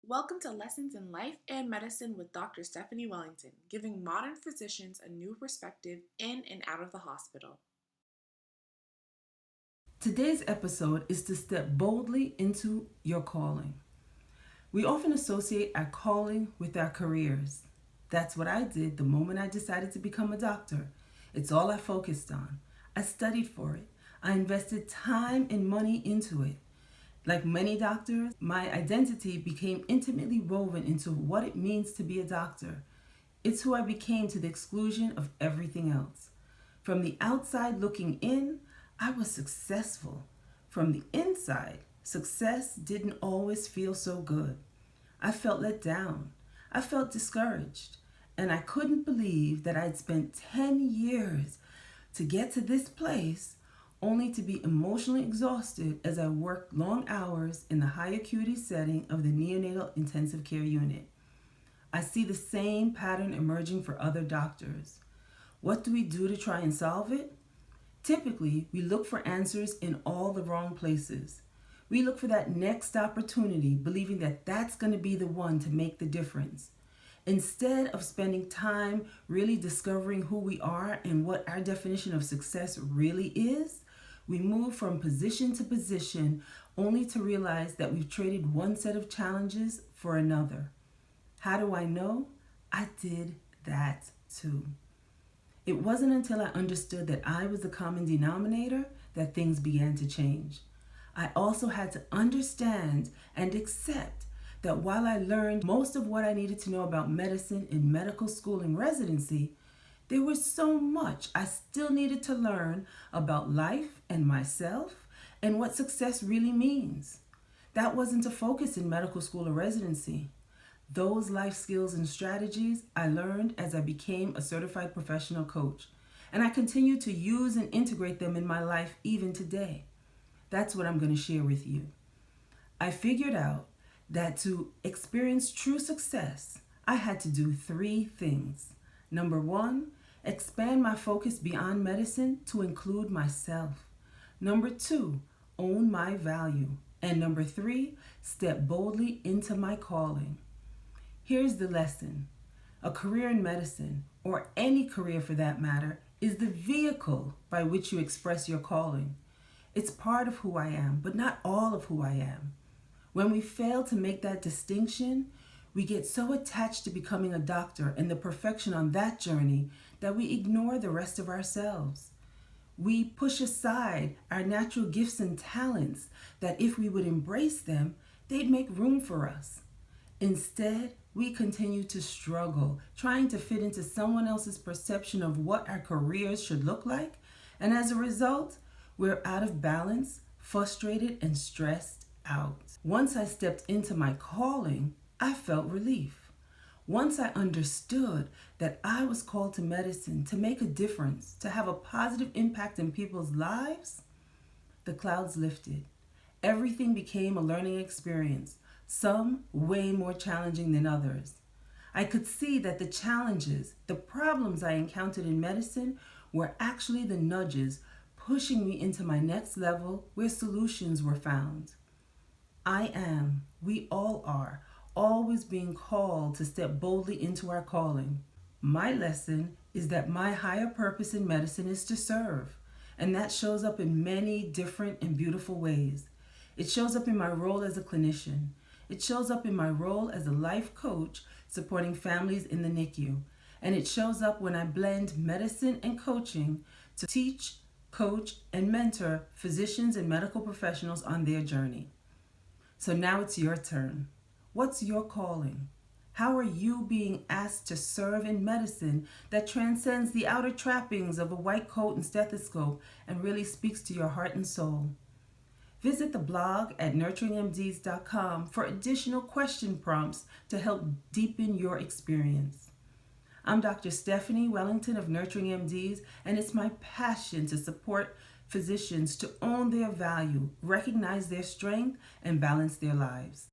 Welcome to Lessons in Life and Medicine with Dr. Stephanie Wellington, giving modern physicians a new perspective in and out of the hospital. Today's episode is to step boldly into your calling. We often associate our calling with our careers. That's what I did the moment I decided to become a doctor. It's all I focused on. I studied for it. I invested time and money into it. Like many doctors, my identity became intimately woven into what it means to be a doctor. It's who I became to the exclusion of everything else. From the outside looking in, I was successful. From the inside, success didn't always feel so good. I felt let down. I felt discouraged. And I couldn't believe that I'd spent 10 years to get to this place only to be emotionally exhausted as I worked long hours in the high acuity setting of the neonatal intensive care unit. I see the same pattern emerging for other doctors. What do we do to try and solve it? Typically, we look for answers in all the wrong places. We look for that next opportunity, believing that that's going to be the one to make the difference. Instead of spending time really discovering who we are and what our definition of success really is, we move from position to position only to realize that we've traded one set of challenges for another. How do I know? I did that too. It wasn't until I understood that I was the common denominator that things began to change. I also had to understand and accept that while I learned most of what I needed to know about medicine in medical school and residency, there was so much I still needed to learn about life and myself and what success really means. That wasn't a focus in medical school or residency. Those life skills and strategies I learned as I became a certified professional coach, and I continue to use and integrate them in my life even today. That's what I'm going to share with you. I figured out that to experience true success, I had to do 3 things. Number 1, expand my focus beyond medicine to include myself. Number 2, own my value. And number 3, step boldly into my calling. Here's the lesson. A career in medicine, or any career for that matter, is the vehicle by which you express your calling. It's part of who I am, but not all of who I am. When we fail to make that distinction, we get so attached to becoming a doctor and the perfection on that journey that we ignore the rest of ourselves. We push aside our natural gifts and talents that if we would embrace them, they'd make room for us. Instead, we continue to struggle, trying to fit into someone else's perception of what our careers should look like, and as a result, we're out of balance, frustrated, and stressed out. Once I stepped into my calling, I felt relief. Once I understood that I was called to medicine to make a difference, to have a positive impact in people's lives, the clouds lifted. Everything became a learning experience, some way more challenging than others. I could see that the challenges, the problems I encountered in medicine were actually the nudges pushing me into my next level where solutions were found. We all are, always being called to step boldly into our calling. My lesson is that my higher purpose in medicine is to serve, and that shows up in many different and beautiful ways. It shows up in my role as a clinician. It shows up in my role as a life coach supporting families in the NICU. And it shows up when I blend medicine and coaching to teach, coach, and mentor physicians and medical professionals on their journey. So now it's your turn. What's your calling? How are you being asked to serve in medicine that transcends the outer trappings of a white coat and stethoscope and really speaks to your heart and soul? Visit the blog at nurturingmds.com for additional question prompts to help deepen your experience. I'm Dr. Stephanie Wellington of Nurturing MDs, and it's my passion to support physicians to own their value, recognize their strength, and balance their lives.